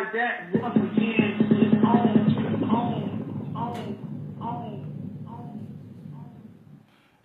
like that, once again, is on.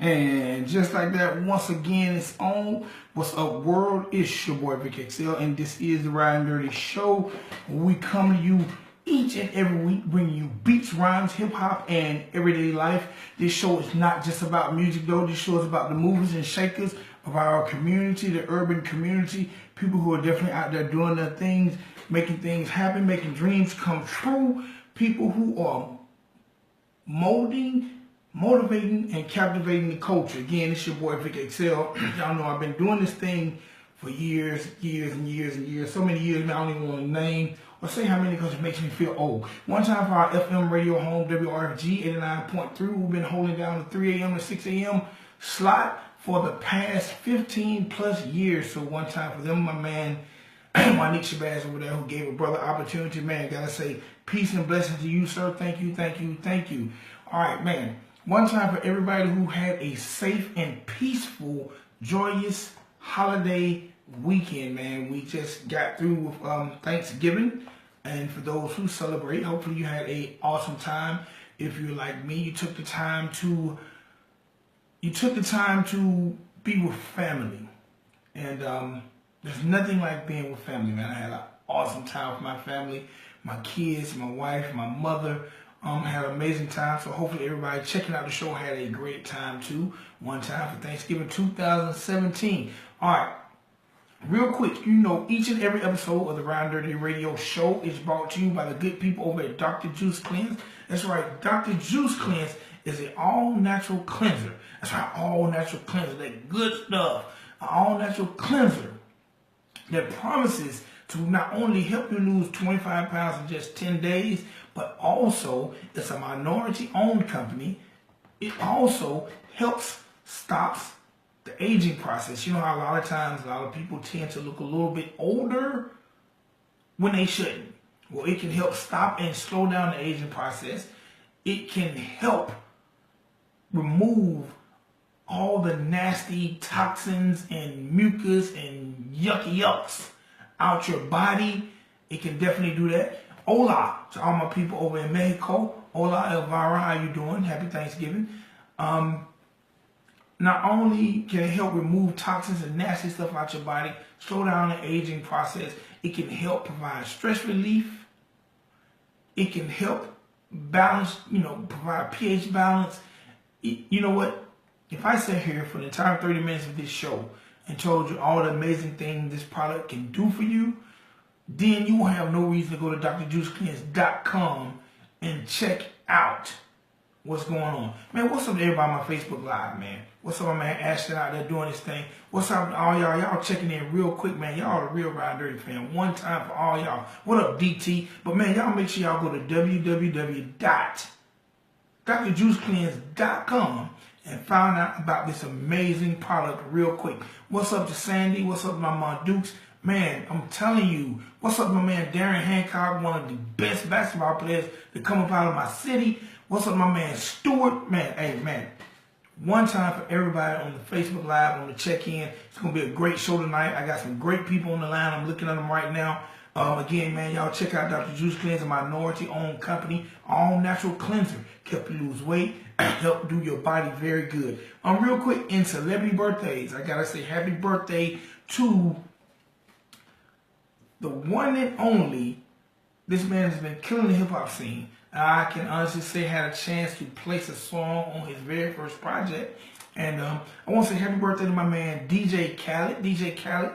And just like that, once again, it's on. What's up, world? It's your boy Vic XL, and this is the Ridin Durty show. We come to you each and every week, bringing you beats, rhymes, hip hop, and everyday life. This show is not just about music, though. This show is about the movers and shakers of our community, the urban community. People who are definitely out there doing their things, making things happen, making dreams come true. People who are molding, motivating, and captivating the culture. Again, it's your boy Vic XL. Y'all know I've been doing this thing for years. So many years now, I don't even want to name or say how many because it makes me feel old. One time for our FM radio home, WRFG 89.3, we've been holding down the 3 a.m. to 6 a.m. slot for the past 15 plus years. So one time for them, my man, Monique Shabazz over there, who gave a brother opportunity. Man, gotta say peace and blessings to you, sir. Thank you. All right, man. One time for everybody who had a safe and peaceful, joyous holiday weekend, man. We just got through with Thanksgiving, and for those who celebrate, hopefully you had an awesome time. If you're like me, you took the time to be with family, and there's nothing like being with family, man. I had an awesome time with my family, my kids, my wife, my mother. Had an amazing time. So hopefully everybody checking out the show had a great time too. One time for Thanksgiving 2017. All right. Real quick, you know, each and every episode of the Ridin Durty radio show is brought to you by the good people over at Dr. Juice Cleanse. That's right, Dr. Juice Cleanse is an all-natural cleanser. That's right, all-natural cleanser. That good stuff. An all-natural cleanser that promises to not only help you lose 25 pounds in just 10 days, but also it's a minority-owned company. It also stops the aging process. You know how a lot of times a lot of people tend to look a little bit older when they shouldn't. Well, it can help stop and slow down the aging process. It can help remove all the nasty toxins and mucus and yucks out your body. It can definitely do that. Hola to all my people over in Mexico. Hola Elvira, how you doing? Happy Thanksgiving. Not only can it help remove toxins and nasty stuff out your body, slow down the aging process, it can help provide stress relief. It can help balance, provide pH balance. You know what? If I sat here for the entire 30 minutes of this show and told you all the amazing things this product can do for you, then you won't have no reason to go to drjuicecleanse.com and check out what's going on. Man, what's up to everybody on my Facebook Live, man? What's up, my man Ashton out there doing his thing? What's up to all y'all? Y'all checking in real quick, man. Y'all the real Ridin Durty fan. One time for all y'all. What up, DT? But, man, y'all make sure y'all go to www.drjuicecleanse.com and find out about this amazing product real quick. What's up to Sandy? What's up to my mom Dukes? Man, I'm telling you, what's up to my man Darren Hancock, one of the best basketball players to come up out of my city. What's up to my man Stewart? Man, hey, man. One time for everybody on the Facebook Live, on the check-in. It's going to be a great show tonight. I got some great people on the line. I'm looking at them right now. Again, man, y'all check out Dr. Juice Cleanse, a minority-owned company, all-natural cleanser. Help you lose weight, help do your body very good. Real quick, in celebrity birthdays, I got to say happy birthday to the one and only. This man has been killing the hip-hop scene. I can honestly say I had a chance to place a song on his very first project. And I want to say happy birthday to my man DJ Khaled. DJ Khaled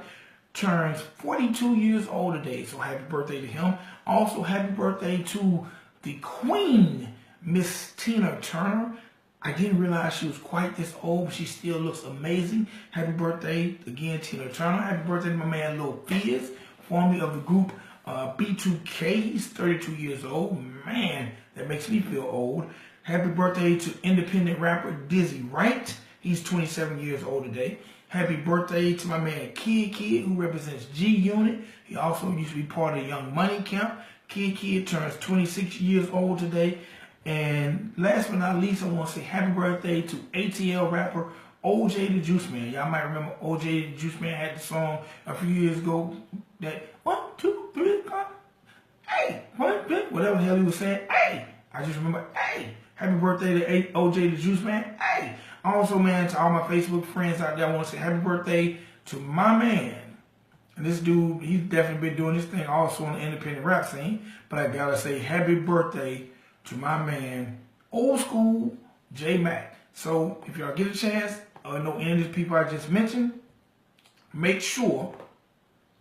turns 42 years old today, so happy birthday to him. Also, happy birthday to the Queen, Miss Tina Turner. I didn't realize she was quite this old, but she still looks amazing. Happy birthday again, Tina Turner. Happy birthday to my man Lil Fizz, formerly of the group B2K. He's 32 years old. Man, that makes me feel old. Happy birthday to independent rapper Dizzy Wright. He's 27 years old today. Happy birthday to my man Kid, who represents G Unit. He also used to be part of the Young Money Camp. Kid turns 26 years old today. And last but not least, I want to say happy birthday to ATL rapper OJ the Juice Man. Y'all might remember OJ the Juice Man had the song a few years ago that 1, 2, 3, 4. hey, whatever the hell he was saying, hey. I just remember, hey, happy birthday to OJ the Juice Man, hey. Also, man, to all my Facebook friends out there, I want to say happy birthday to my man. And this dude, he's definitely been doing this thing also on the independent rap scene. But I gotta say happy birthday to my man, old school J Mac. So if y'all get a chance, know any of these people I just mentioned, make sure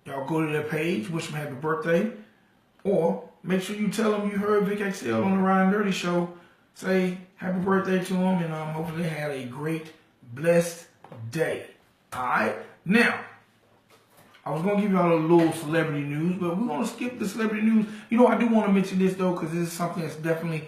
y'all go to their page, wish them happy birthday, or make sure you tell them you heard Vic XL on the Ridin Durty show. Say happy birthday to them, and hopefully they had a great, blessed day. All right, now. I was going to give y'all a little celebrity news, but we're going to skip the celebrity news. You know, I do want to mention this, though, because this is something that's definitely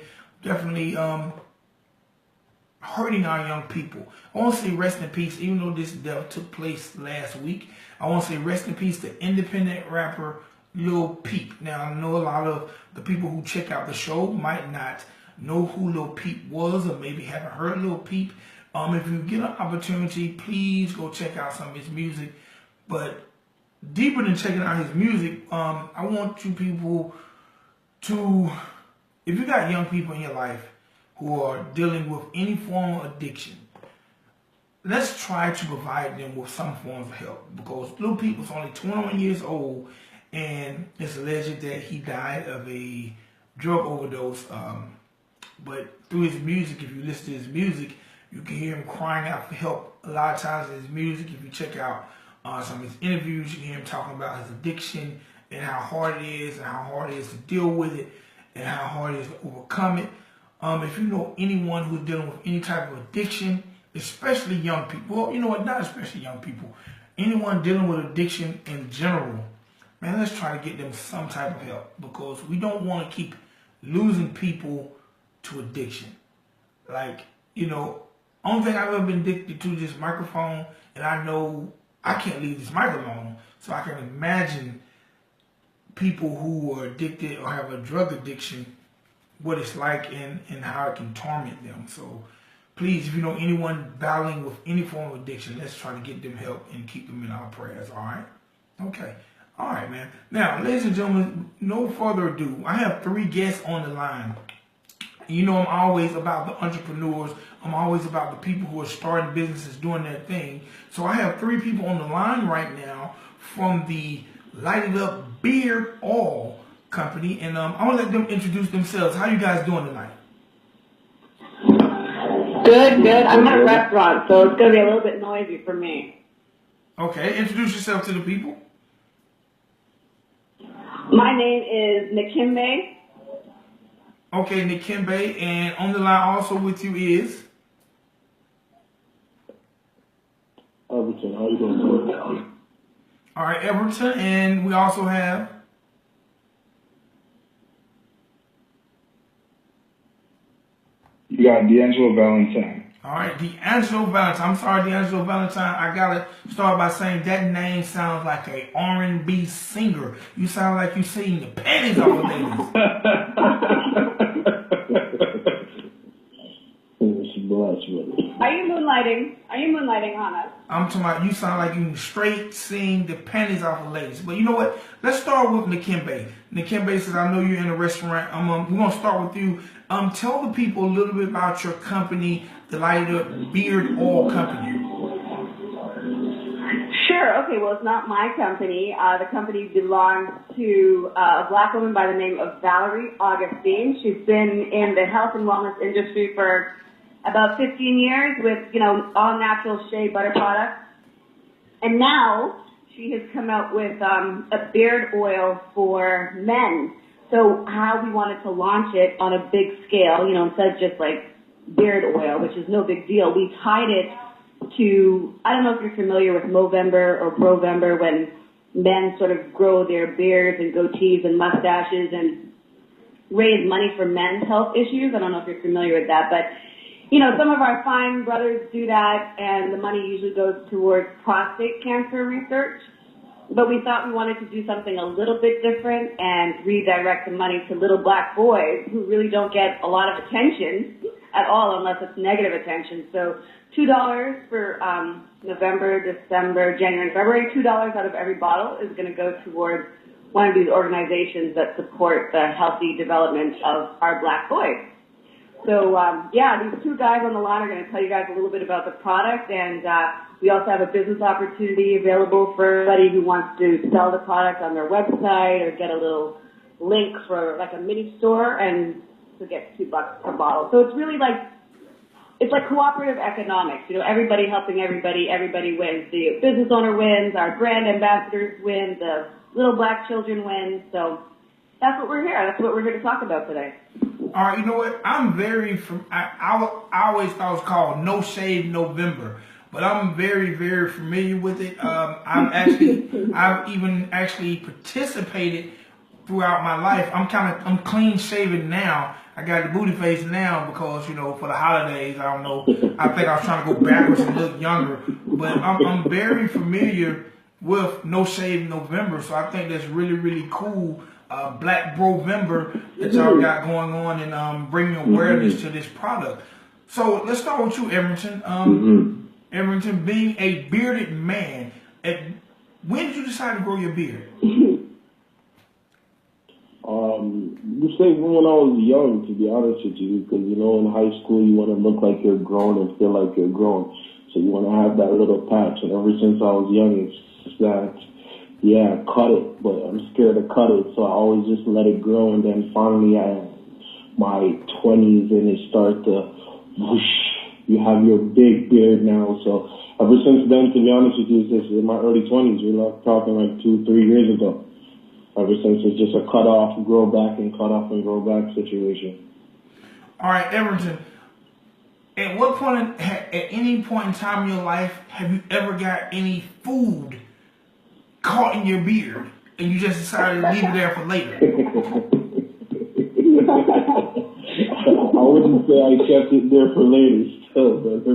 hurting our young people. I want to say rest in peace, even though this death took place last week. I want to say rest in peace to independent rapper Lil Peep. Now, I know a lot of the people who check out the show might not know who Lil Peep was, or maybe haven't heard Lil Peep. If you get an opportunity, please go check out some of his music. But deeper than checking out his music, I want you people to, if you got young people in your life who are dealing with any form of addiction, let's try to provide them with some forms of help. Because Lil Peep was only 21 years old, and it's alleged that he died of a drug overdose. But through his music, if you listen to his music, you can hear him crying out for help. A lot of times in his music, if you check out some of his interviews, you can hear him talking about his addiction and how hard it is, and how hard it is to deal with it, and how hard it is to overcome it. If you know anyone who's dealing with any type of addiction, especially young people, well, you know what, not especially young people, anyone dealing with addiction in general, man, let's try to get them some type of help, because we don't want to keep losing people to addiction. Like, you know, only thing I've ever been addicted to is this microphone, and I know I can't leave this mic alone, so I can imagine people who are addicted or have a drug addiction, what it's like and how it can torment them. So please, if you know anyone battling with any form of addiction, let's try to get them help and keep them in our prayers, all right? Okay. All right, man. Now, ladies and gentlemen, no further ado, I have 3 guests on the line. You know, I'm always about the entrepreneurs. I'm always about the people who are starting businesses, doing their thing. So I have 3 people on the line right now from the Lighted Up Beard Oil Company. And I'm going to let them introduce themselves. How you guys doing tonight? Good. I'm at a restaurant, so it's going to be a little bit noisy for me. Okay. Introduce yourself to the people. My name is Nikimbe. Okay, Nikimbe, and on the line also with you is Overton. How you doing? All right, Everton, and we also have you got Deangilo Valentine. all right, Deangilo Valentine. I'm sorry, Deangilo Valentine. I gotta start by saying that name sounds like a R&B singer. You sound like you sing the panties off of ladies. Are you moonlighting on us? I'm talking about you sound like you straight sing the panties off of ladies. But you know what? Let's start with Nikimbe. Nikimbe says, I know you're in a restaurant. We're going to start with you. Tell the people a little bit about your company, the Lighted Up Beard Oil Company. Sure. Okay. Well, it's not my company. The company belongs to a black woman by the name of Valerie Augustine. She's been in the health and wellness industry for about 15 years with, all natural shea butter products. And now she has come out with a beard oil for men. So how we wanted to launch it on a big scale, instead of just like beard oil, which is no big deal, we tied it to, I don't know if you're familiar with Movember or Provember, when men sort of grow their beards and goatees and mustaches and raise money for men's health issues. I don't know if you're familiar with that, but some of our fine brothers do that, and the money usually goes towards prostate cancer research. But we thought we wanted to do something a little bit different and redirect the money to little black boys who really don't get a lot of attention at all unless it's negative attention. So $2 for November, December, January, and February. $2 out of every bottle is going to go towards one of these organizations that support the healthy development of our black boys. So, these two guys on the line are going to tell you guys a little bit about the product, and we also have a business opportunity available for anybody who wants to sell the product on their website or get a little link for like a mini store and to get $2 per bottle. So it's really like, it's like cooperative economics. You know, everybody helping everybody, everybody wins. The business owner wins, our brand ambassadors win, the little black children win. So that's what we're here. That's what we're here to talk about today. All right, you know what? I'm very I always thought it was called No Shave November, but I'm very, very familiar with it. I've even actually participated throughout my life. I'm clean shaven now. I got the booty face now because, you know, for the holidays, I don't know. I think I was trying to go backwards and look younger, but I'm very familiar with No Shave November, so I think that's really, really cool. Black Brovember that y'all got going on and bringing awareness to this product. So let's start with you, Everton. Everton, being a bearded man, when did you decide to grow your beard? You say when I was young, to be honest with you, because, you know, in high school you want to look like you're grown and feel like you're grown. So you want to have that little patch. And ever since I was young, it's just that, yeah, cut it, but I'm scared to cut it. So I always just let it grow. And then finally at my 20s and it started to whoosh. You have your big beard now. So ever since then, to be honest with you, this is in my early 20s. We're not talking like 2-3 years ago. Ever since it's just a cut off, grow back, and cut off and grow back situation. All right, Everton. At what point, at any point in time in your life, have you ever got any food caught in your beard and you just decided to leave it there for later? I wouldn't say I kept it there for later still, but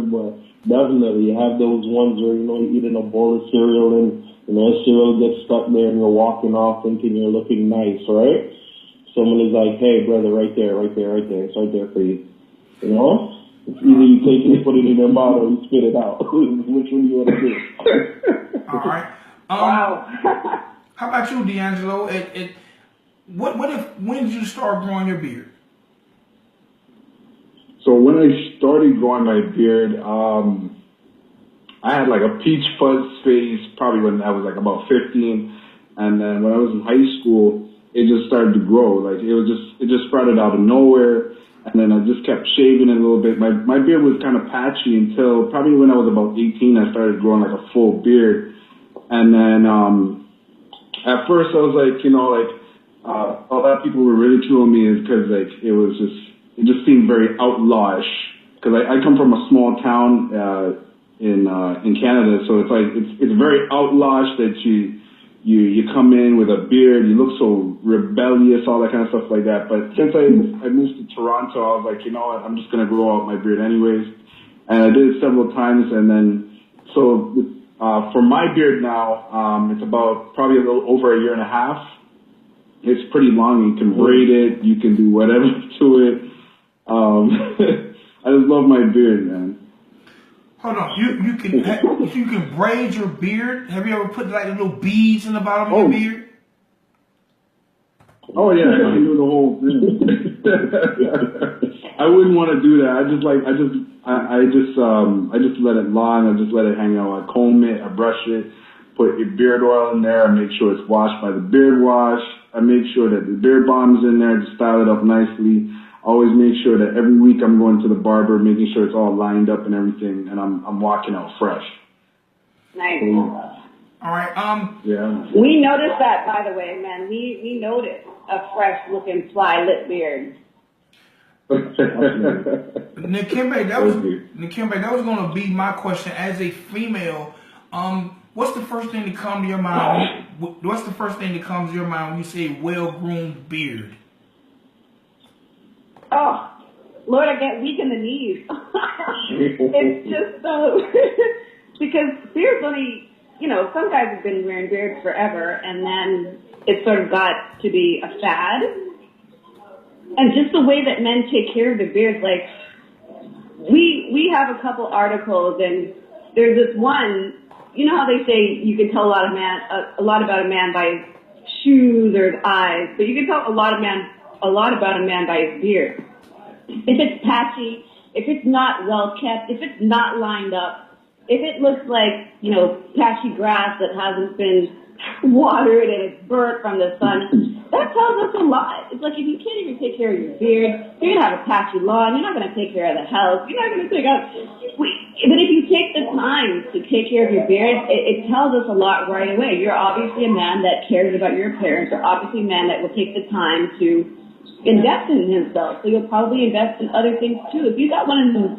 definitely you have those ones where, you know, you're eating a bowl of cereal and, you know, cereal gets stuck there and you're walking off thinking you're looking nice, right? Someone is like, hey, brother, right there. It's right there for you. You know? It's either you take it, put it in your mouth, or you spit it out. Which one do you want to do? All right. Wow. How about you, Deangilo? When did you start growing your beard? So when I started growing my beard, I had like a peach fuzz phase probably when I was like about 15. And then when I was in high school, it just started to grow. Like it just sprouted out of nowhere. And then I just kept shaving it a little bit. My beard was kind of patchy until probably when I was about 18, I started growing like a full beard. And then, at first I was like, you know, like, a lot of people were ridiculing me is because like, it just seemed very outlawish. Cause I come from a small town, in Canada. So it's like, it's very outlawish that you come in with a beard, you look so rebellious, all that kind of stuff like that. But since I moved to Toronto, I was like, you know what, I'm just going to grow out my beard anyways. And I did it several times. And then, so, for my beard now, it's about probably a little over a year and a half. It's pretty long. You can braid it. You can do whatever to it. I just love my beard, man. Hold on, you can braid your beard. Have you ever put like little beads in the bottom of your beard? Oh yeah, I can do the whole thing. I wouldn't want to do that. I just let it long. I just let it hang out. I comb it, I brush it, put your beard oil in there. I make sure it's washed by the beard wash. I make sure that the beard balm's in there to style it up nicely. Always make sure that every week I'm going to the barber, making sure it's all lined up and everything, and I'm walking out fresh. Nice. All right. Yeah. We noticed that, by the way, man. We noticed a fresh looking fly lit beard. Nikembe, that was going to be my question. As a female, what's the first thing that comes to your mind? What's the first thing that comes to your mind when you say well-groomed beard? Oh, Lord, I get weak in the knees. It's just so, because beards only, you know, some guys have been wearing beards forever, and then it sort of got to be a fad. And just the way that men take care of their beards, like, we have a couple articles, and there's this one, you know how they say you can tell a lot about a man by his shoes or his eyes, but you can tell a lot about a man by his beard. If it's patchy, if it's not well kept, if it's not lined up, if it looks like, patchy grass that hasn't been watered and it's burnt from the sun, that tells us a lot. It's like if you can't even take care of your beard, you're going to have a patchy lawn, you're not going to take care of the house, you're not going to take out... But if you take the time to take care of your beard, it tells us a lot right away. You're obviously a man that cares about your appearance. You're obviously a man that will take the time to invest in himself. So you'll probably invest in other things too. If you got one of those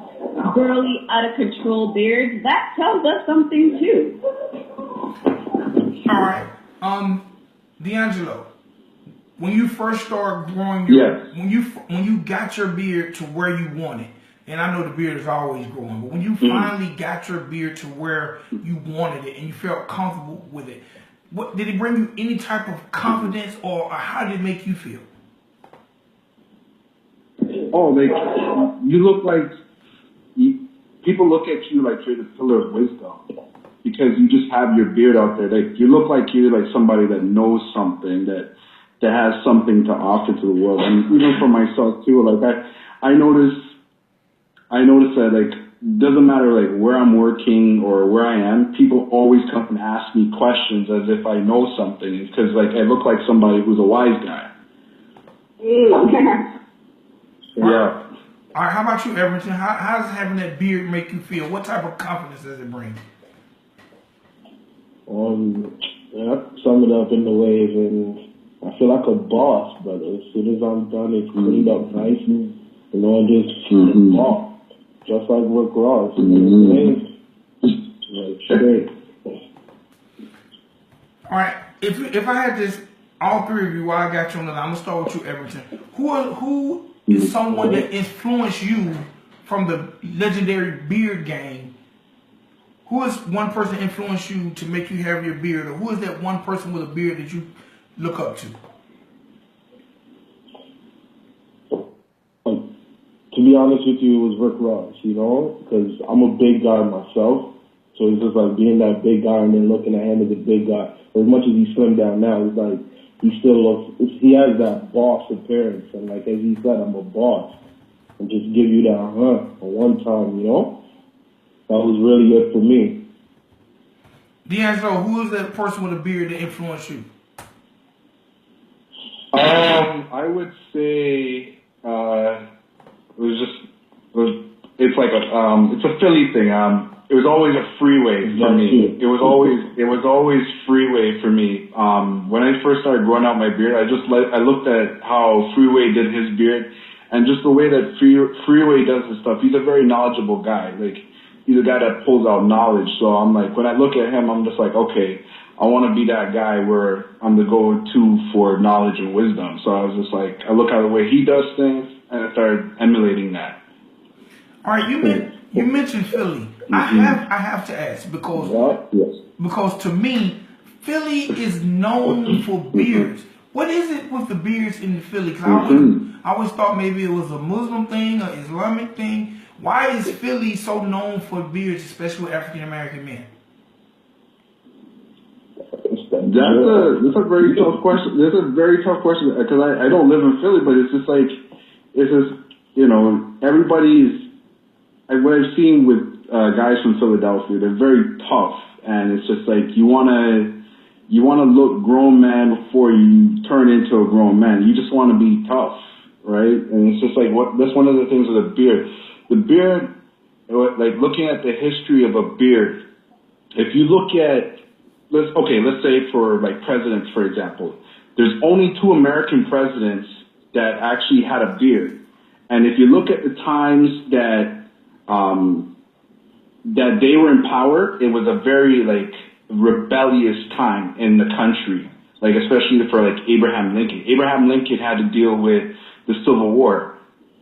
burly, out of control beards, that tells us something too. All right. Deangilo, when you first started growing when you got your beard to where you want it, and I know the beard is always growing, but when you finally got your beard to where you wanted it and you felt comfortable with it, what did it bring you any type of confidence, or how did it make you feel? Oh, you look like people look at you like you're the pillar of wisdom because you just have your beard out there. Like you look like you're like somebody that knows something, that has something to offer to the world. And even for myself too, like I notice that like doesn't matter like where I'm working or where I am, people always come and ask me questions as if I know something because like I look like somebody who's a wise guy. Yeah. All right, how about you, Everton? How does having that beard make you feel? What type of confidence does it bring? Sum it up in the ways, and I feel like a boss, brother. As soon as I'm done, it's cleaned up nice, and just boss. Just like Rick Ross. Like straight. All right, if I had this, all three of you, while I got you on the line, I'm gonna start with you, Everton. Who is someone that influenced you from the legendary beard game? Who is one person that influenced you to make you have your beard, or who is that one person with a beard that you look up to? To be honest with you, it was Rick Ross, because I'm a big guy myself. So it's just like being that big guy and then looking at him as a big guy. As much as he's slimmed down now, it's like he still looks, he has that boss appearance. And like as he said, I'm a boss. And just give you that at one time, That was really it for me. Deangelo, who is that person with a beard that influenced you? I would say it's a Philly thing. It was always a freeway for me. It was always freeway for me. When I first started growing out my beard, I looked at how Freeway did his beard, and just the way that Freeway does his stuff. He's a very knowledgeable guy. Like he's a guy that pulls out knowledge. So I'm like, when I look at him, I'm just like, okay, I want to be that guy where I'm the go-to for knowledge and wisdom. So I was just like, I look at the way he does things, and I started emulating that. All right, you mentioned Philly. I have to ask because to me, Philly is known for beards. What is it with the beards in Philly? Because I always thought maybe it was a Muslim thing or Islamic thing. Why is Philly so known for beards, especially with African American men? That's a very tough question. That's a very tough question because I don't live in Philly, but it's just everybody's. What I've seen with guys from Philadelphia, they're very tough, and it's just like you wanna look grown man before you turn into a grown man. You just want to be tough, right? And it's just like that's one of the things with a beard. The beard, like looking at the history of a beard. If you look at let's say for like presidents, for example, there's only 2 American presidents that actually had a beard, and if you look at the times that they were in power, it was a very like rebellious time in the country, like especially for like Abraham Lincoln. Abraham Lincoln had to deal with the Civil War,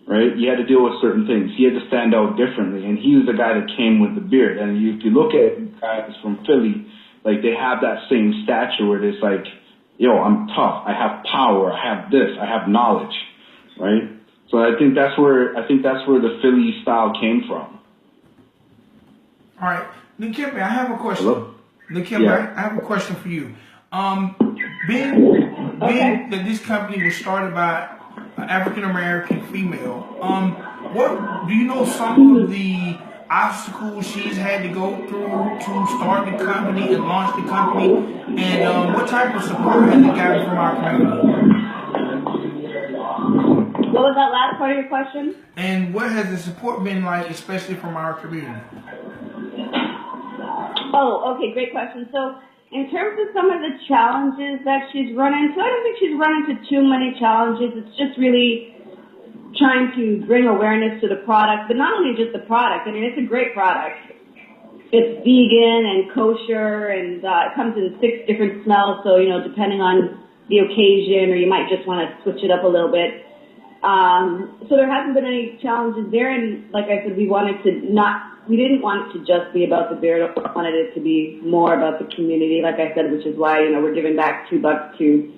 right? He had to deal with certain things. He had to stand out differently, and he was the guy that came with the beard. And if you look at guys from Philly, like they have that same stature where it's like, yo, I'm tough, I have power, I have this, I have knowledge, right? So I think that's where the Philly style came from. All right, Nikembe, I have a question. Hello? Nikembe, I have a question for you. being that this company was started by an African American female, what do you know some of the obstacles she's had to go through to start the company and launch the company, and what type of support has it gotten from our community? What was that last part of your question? And what has the support been like, especially from our community? Oh, okay, great question. So in terms of some of the challenges that she's run into, I don't think she's run into too many challenges. It's just really trying to bring awareness to the product, but not only just the product. I mean, it's a great product. It's vegan and kosher, and it comes in 6 different smells, so, you know, depending on the occasion, or you might just want to switch it up a little bit. So there hasn't been any challenges there, and like I said, we didn't want it to just be about the beer. We wanted it to be more about the community, like I said, which is why, you know, we're giving back $2 to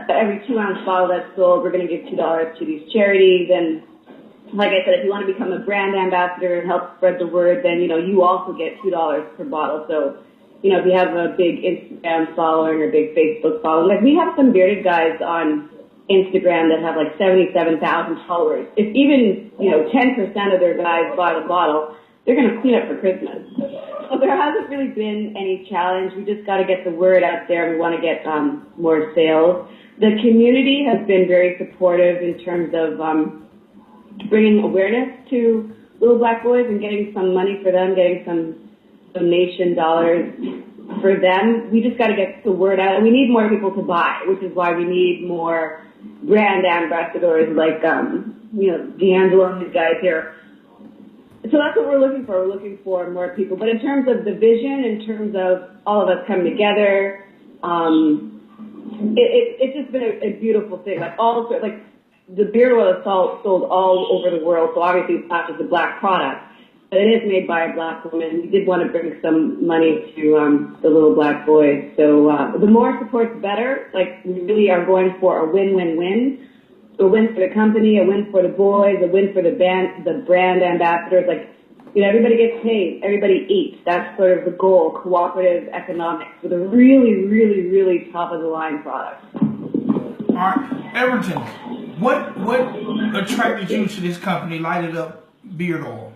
every 2-ounce bottle that's sold. We're going to give $2 to these charities, and like I said, if you want to become a brand ambassador and help spread the word, then, you know, you also get $2 per bottle. So, you know, if you have a big Instagram following or a big Facebook following, like we have some bearded guys on Instagram that have like 77,000 followers. If even, you know, 10% of their guys buy the bottle, they're going to clean up for Christmas. So there hasn't really been any challenge. We just got to get the word out there. We want to get more sales. The community has been very supportive in terms of bringing awareness to Little Black Boys and getting some money for them, getting some donation dollars for them. We just got to get the word out, and we need more people to buy, which is why we need more brand ambassadors like, you know, Deangilo and these guys here. So that's what we're looking for. We're looking for more people. But in terms of the vision, in terms of all of us coming together, it's just been a beautiful thing. Like the beard oil is sold all over the world, so obviously it's not just a black product, but it is made by a black woman. We did want to bring some money to the Little Black Boys. So the more support, the better. Like, we really are going for a win-win-win. A win for the company, a win for the boys, a win for the brand ambassadors. Like, you know, everybody gets paid, everybody eats. That's sort of the goal, cooperative economics with a really, really, really top-of-the-line product. All right, Everton, what attracted you to this company, Lighted Up Beard Oil?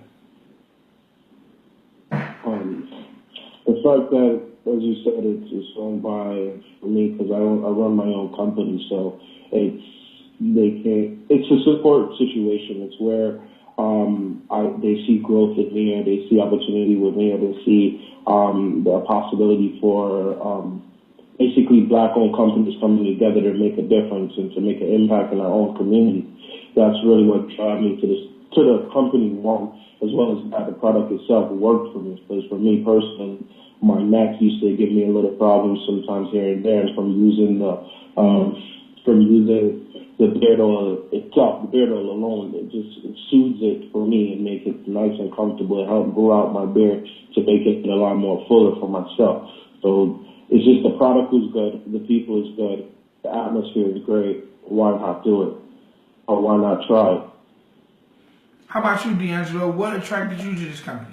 The fact that, as you said, it's owned by, for me, because I run my own company, so it's a support situation. It's where they see growth in me, or they see opportunity with me, or they see the possibility for basically black-owned companies coming together to make a difference and to make an impact in our own community. That's really what drive me to the company, one, as well as that the product itself worked for me. Because for me personally, my neck used to give me a little problems sometimes here and there from using the beard oil itself, the beard oil alone. It soothes it for me and makes it nice and comfortable. It helps grow out my beard to make it a lot more fuller for myself. So it's just the product is good, the people is good, the atmosphere is great. Why not do it? Or why not try it? How about you, Deangelo? What attracted you to this company?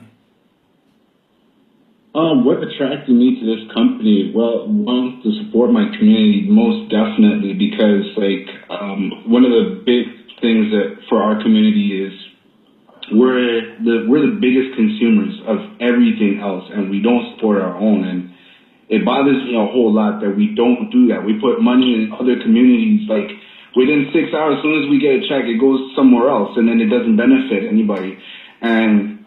What attracted me to this company? Well, one, to support my community, most definitely, because one of the big things that for our community is we're the biggest consumers of everything else, and we don't support our own. And it bothers me a whole lot that we don't do that. We put money in other communities, like within 6 hours, as soon as we get a check, it goes somewhere else, and then it doesn't benefit anybody. And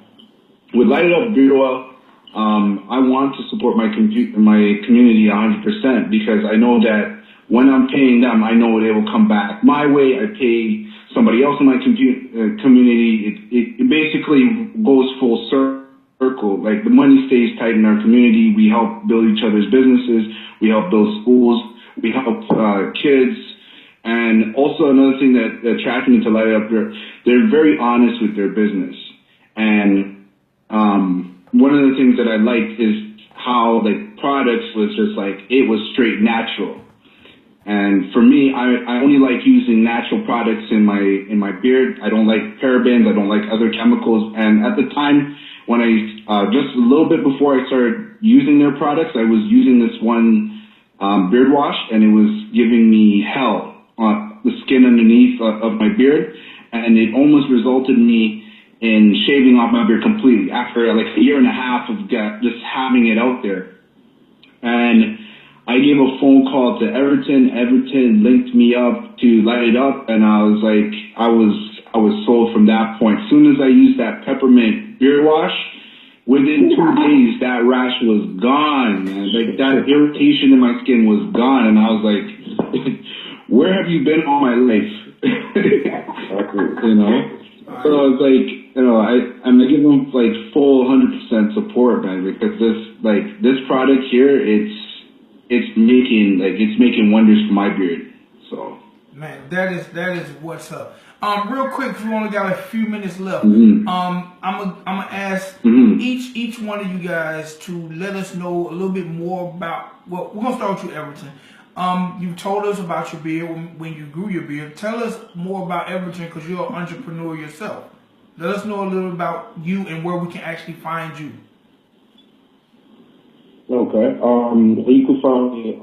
with Lighted Up Beard Oil, I want to support my community 100% because I know that when I'm paying them, I know they will come back my way. I pay somebody else in my community. It basically goes full circle. Like, the money stays tight in our community. We help build each other's businesses. We help build schools. We help kids. And also another thing that attracted me to Light Up, they're very honest with their business. And one of the things that I liked is how the products was just like, it was straight natural. And for me, I only like using natural products in my beard. I don't like parabens. I don't like other chemicals. And at the time when just a little bit before I started using their products, I was using this one beard wash, and it was giving me hell on the skin underneath of my beard, and it almost resulted me in shaving off my beard completely after like a year and a half of just having it out there. And I gave a phone call to Everton. Everton linked me up to Light It Up, and I was like, I was sold from that point. As soon as I used that peppermint beard wash, within 2 days that rash was gone, man. Like that irritation in my skin was gone, and I was like, where have you been all my life? You know? So I was like, you know, I'm gonna give them like full 100% support, man, because this product here, it's making wonders for my beard. So man, that is what's up. Real quick, we only got a few minutes left. Mm-hmm. I'm gonna ask each one of you guys to let us know a little bit more about. Well, we're gonna start with you, Everton. You told us about your beard when you grew your beard. Tell us more about Everton, because you're an entrepreneur yourself. Let us know a little about you and where we can actually find you. Okay. You can find me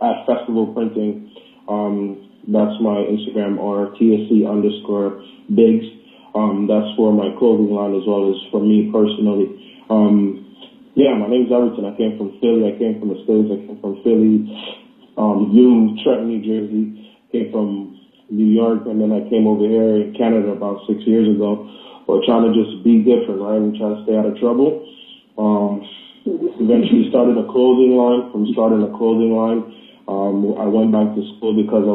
at Festival Printing. That's my Instagram, or TSC_Biggs. That's for my clothing line as well as for me personally. Yeah, my name's Everton. I came from Philly. I came from the States. I came from Philly, Trenton, New Jersey. Came from New York, and then I came over here in Canada about 6 years ago. We're trying to just be different, right? We're trying to stay out of trouble. Eventually started a clothing line. From starting a clothing line, I went back to school because I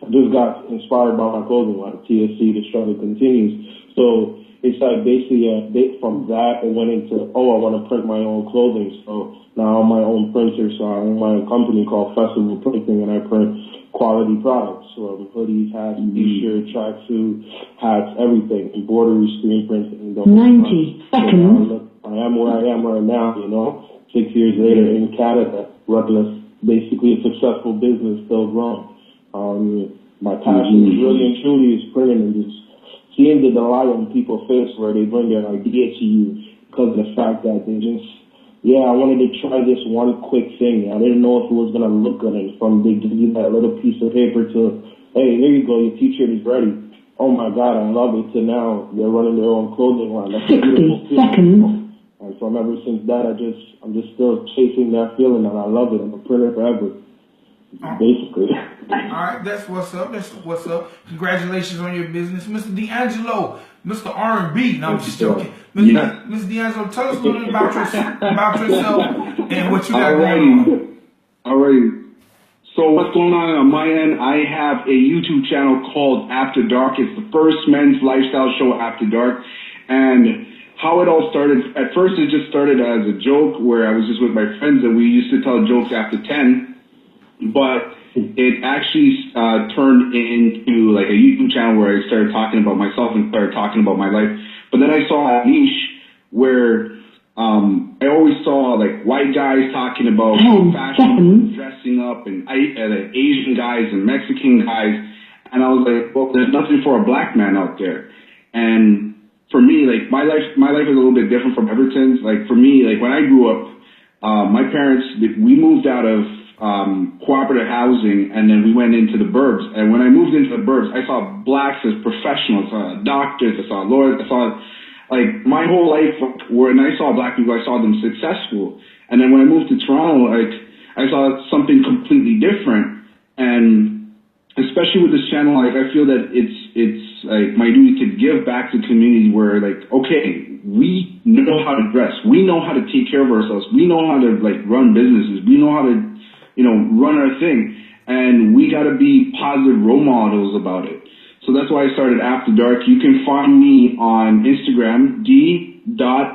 just got inspired by my clothing line. TSC, the struggle continues. So it's like basically from that, it went into, I want to print my own clothing. So now I'm my own printer. So I own my own company called Festival Printing, and I print quality products. So hoodies, hats, t-shirts, tracksuit, hats, everything, embroidery, screen printing. 90 seconds. So I am where I am right now, you know, 6 years later in Canada, running basically a successful business, still growing. My passion really and truly is printing and just seeing the delight on people's face where they bring their idea to you because of the fact that they just, I wanted to try this one quick thing. I didn't know if it was going to look good, and from they give you that little piece of paper to, hey, here you go, your t-shirt is ready. Oh my God, I love it. To now they're running their own clothing line. That's 60 seconds. And from ever since that, I'm just still chasing that feeling, and I love it. I'm a printer forever, basically. All right, that's what's up. That's what's up. Congratulations on your business, Mr. Deangilo, Mr. R&B. No, I'm just joking. Mr. Deangilo, tell us a little bit about yourself and what you got going on. All right. So what's going on my end? I have a YouTube channel called After Dark. It's the first men's lifestyle show after dark, and how it all started, at first it just started as a joke where I was just with my friends and we used to tell jokes after 10, but it actually turned into like a YouTube channel where I started talking about myself and started talking about my life. But then I saw a niche where I always saw like white guys talking about fashion, dressing up, and Asian guys and Mexican guys, and I was like, well, there's nothing for a black man out there. And for me, like my life is a little bit different from Everton's. Like for me, like when I grew up, my parents, we moved out of cooperative housing, and then we went into the burbs. And when I moved into the burbs, I saw blacks as professionals, I saw doctors, I saw lawyers, I saw like my whole life. When I saw black people, I saw them successful. And then when I moved to Toronto, like I saw something completely different. And especially with this channel, like I feel that it's like my duty to give back to the community where like, okay, we know how to dress, we know how to take care of ourselves, we know how to like run businesses, we know how to, run our thing, and we got to be positive role models about it. So that's why I started After Dark. You can find me on Instagram, d.aftrdrk,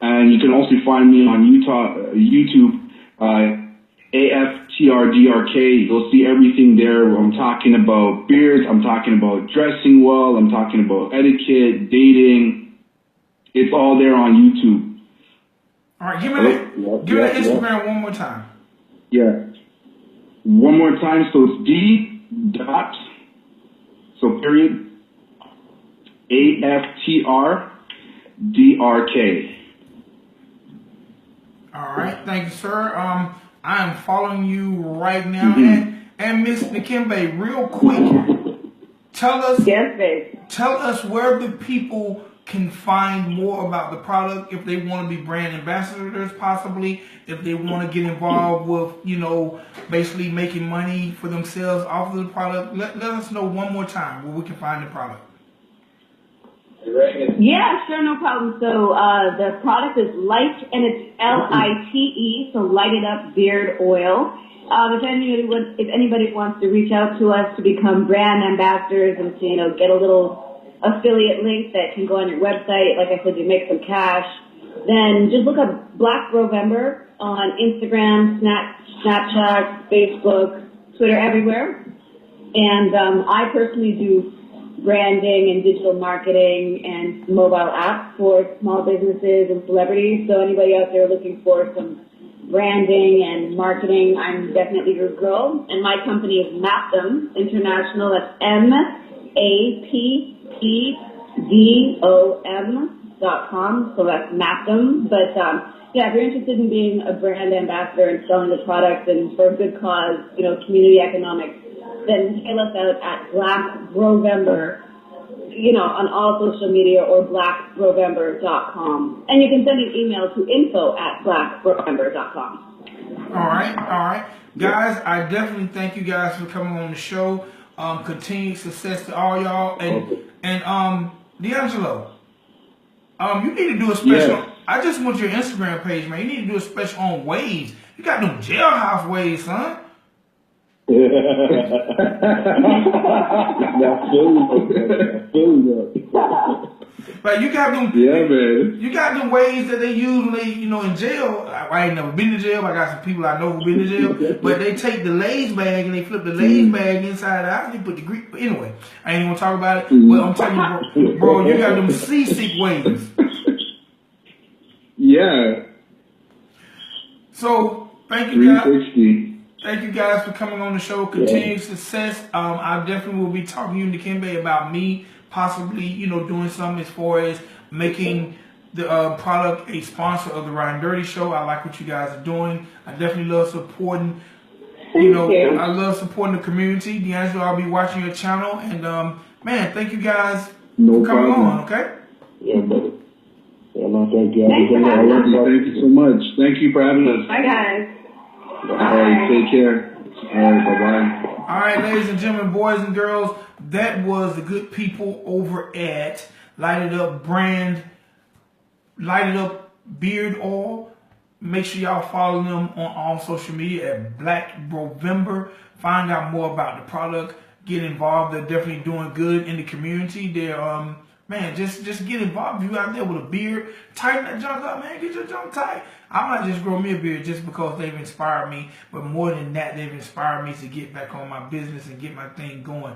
and you can also find me on YouTube, AFTRDRK. You'll see everything there. I'm talking about beards. I'm talking about dressing well. I'm talking about etiquette, dating. It's all there on YouTube. All right, give me the Instagram one more time. Yeah. One more time. So it's period, AFTRDRK. All All right, thank you, sir. I am following you right now, and Miss Nakembe, real quick, tell us, Yes, babe. tell us where the people can find more about the product if they want to be brand ambassadors, possibly if they want to get involved with, basically making money for themselves off of the product. Let us know one more time where we can find the product. Yeah, sure, no problem. So the product is Lite, and it's Lite, so lighted up beard oil. If anybody wants to reach out to us to become brand ambassadors and to get a little affiliate link that can go on your website, like I said, you make some cash, then just look up Black Rovember on Instagram, Snapchat, Facebook, Twitter, everywhere. And I personally do branding and digital marketing and mobile apps for small businesses and celebrities. So anybody out there looking for some branding and marketing, I'm definitely your girl. And my company is Mapdom International. That's MAPPDOM.com. So that's Mapdom. But if you're interested in being a brand ambassador and selling the product and for a good cause, community economics, then hail us out at Black Rovember, on all social media, or blackrovember.com. And you can send an email to info@blackrovember.com. All right. Guys, I definitely thank you guys for coming on the show. Continued success to all y'all. And Deangilo, you need to do a special. Yeah. I just want your Instagram page, man. You need to do a special on waves. You got them jailhouse waves, son. Like you got them, man. You got them ways that they use when they, in jail. I ain't never been to jail. But I got some people I know who've been to jail. But they take the Lay's bag and they flip the Lay's bag inside out. And they put the Greek. But anyway, I ain't even gonna talk about it. But I'm telling you, bro, you got them seasick waves. Yeah. So thank you guys. 360. Thank you guys for coming on the show. Continued success. I definitely will be talking to you, Nakembe, about me possibly, doing something as far as making the product a sponsor of the Ridin Durty show. I like what you guys are doing. I definitely love supporting, I love supporting the community. Deangelo, I'll be watching your channel. And, man, thank you guys for coming on, okay? Yeah, brother. Thank you. Thank you so much. Thank you for having us. Bye, guys. All right, take care. All right, bye-bye. All right, ladies and gentlemen, boys and girls, that was the good people over at Lighted Up Beard Oil. Make sure y'all follow them on all social media at Black Rovember. Find out more about the product. Get involved. They're definitely doing good in the community. They're man, just get involved. If you out there with a beard, tighten that junk up, man. Get your junk tight. I might just grow me a beard just because they've inspired me. But more than that, they've inspired me to get back on my business and get my thing going.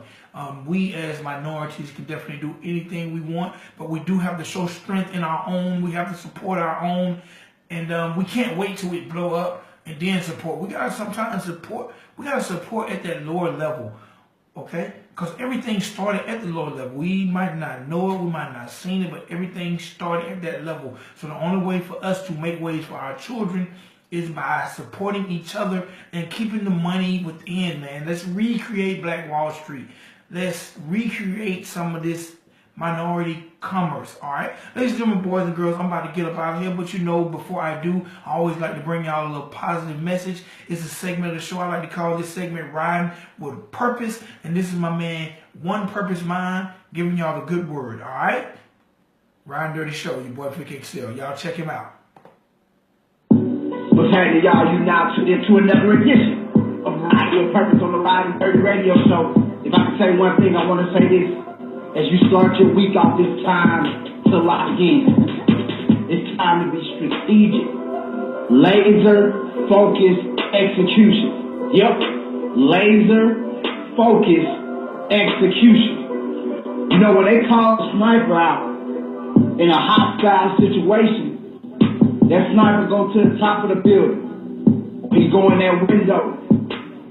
We as minorities can definitely do anything we want, but we do have to show strength in our own. We have to support our own. And we can't wait till it blow up and then support. We got to sometimes support. We got to support at that lower level. Okay? Because everything started at the lower level. We might not know it, we might not have seen it, but everything started at that level. So the only way for us to make ways for our children is by supporting each other and keeping the money within, man. Let's recreate Black Wall Street. Let's recreate some of this minority commerce, all right? Ladies and gentlemen, boys and girls, I'm about to get up out of here, but before I do, I always like to bring y'all a little positive message. It's a segment of the show. I like to call this segment Riding with Purpose, and this is my man, One Purpose Mind, giving y'all the good word, all right? Ridin Durty Show, your boy Vic XL. Y'all check him out. What's happening, y'all? You now tuned into another edition of Riding with Purpose on the Ridin Durty Radio Show. If I can say one thing, I want to say this. As you start your week off, it's time to lock in. It's time to be strategic. Laser, focus, execution. Yep. Laser, focus, execution. When they call a sniper out in a hostile situation, that sniper go to the top of the building. He go in that window.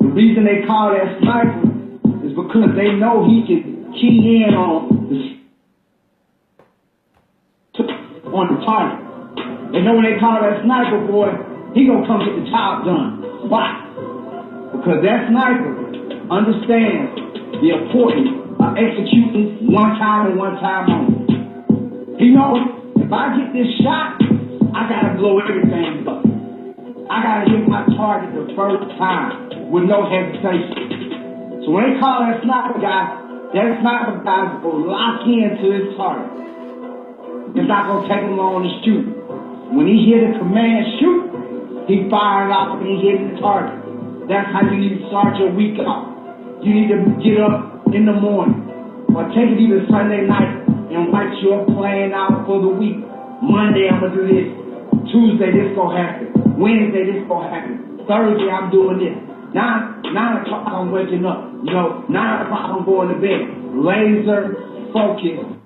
The reason they call that sniper is because they know he can key in on the target. They know when they call that sniper, boy, he gonna come get the job done. Why? Because that sniper understands the importance of executing one time and one time only. He knows if I get this shot, I gotta blow everything up. I gotta hit my target the first time with no hesitation. So when they call that sniper guy is gonna lock into his target. It's not gonna take him long to shoot. When he hear the command shoot, he firing off and he hitting the target. That's how you need to start your week off. You need to get up in the morning or take it even Sunday night and write your plan out for the week. Monday I'm gonna do this. Tuesday this gonna happen. Wednesday this gonna happen. Thursday I'm doing this. 9 o'clock I'm waking up. 9 o'clock I'm going to bed. Laser focused.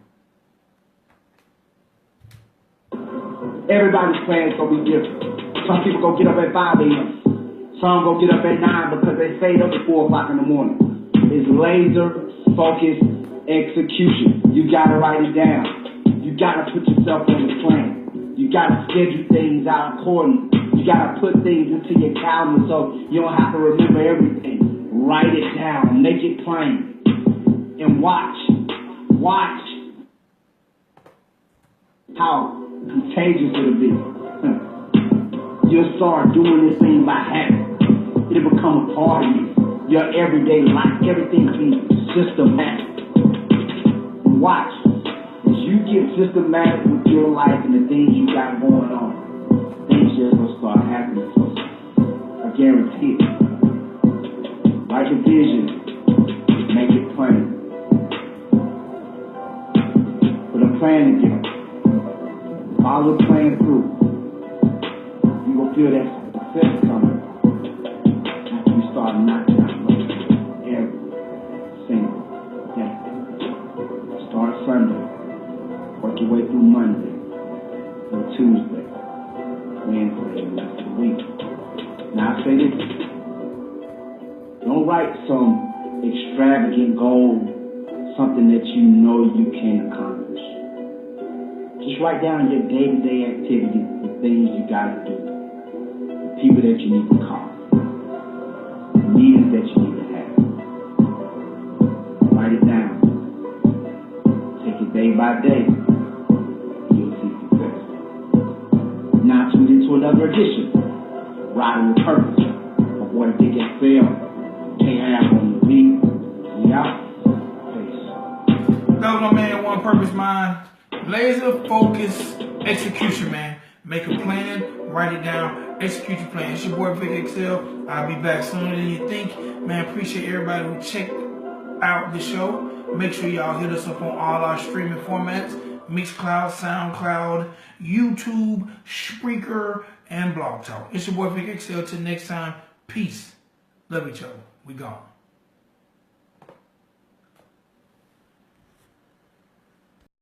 Everybody's plan is gonna be different. Some people gonna get up at 5 a.m. Some gonna get up at 9 because they stayed up at 4 o'clock in the morning. It's laser focused execution. You gotta write it down. You gotta put yourself on the plan. You gotta schedule things out accordingly. You gotta put things into your calendar so you don't have to remember everything. Write it down. Make it plain. And watch how contagious it'll be. You'll start doing this thing by habit. It'll become a part of you. Your everyday life, everything will be systematic. And watch, as you get systematic with your life and the things you got going on, things just gonna start happening for you. I guarantee it. Write a vision, make it plain. Put a plan together. Follow the plan through. You gonna feel that success coming after you start knocking out every single day. Start Sunday, work your way through Monday, through Tuesday, Wednesday, and the rest of the week. Now I say this, don't write some extravagant goal, something that you know you can't accomplish. Just write down your day-to-day activities, the things you gotta do, the people that you need to call, the meetings that you need to have. Write it down. Take it day by day. You'll see success. Now tuned into another edition, Riding with Purpose, of what Vic XL can't have on the beat. Yeah. Peace. That was my man, One Purpose Mind. Laser focus execution, man. Make a plan, write it down, execute your plan. It's your boy Vic XL. I'll be back sooner than you think. Man, appreciate everybody who checked out the show. Make sure y'all hit us up on all our streaming formats: Mixcloud, SoundCloud, YouTube, Spreaker, and Blogtalk. It's your boy Vic XL. Till next time, peace. Love each other. We gone.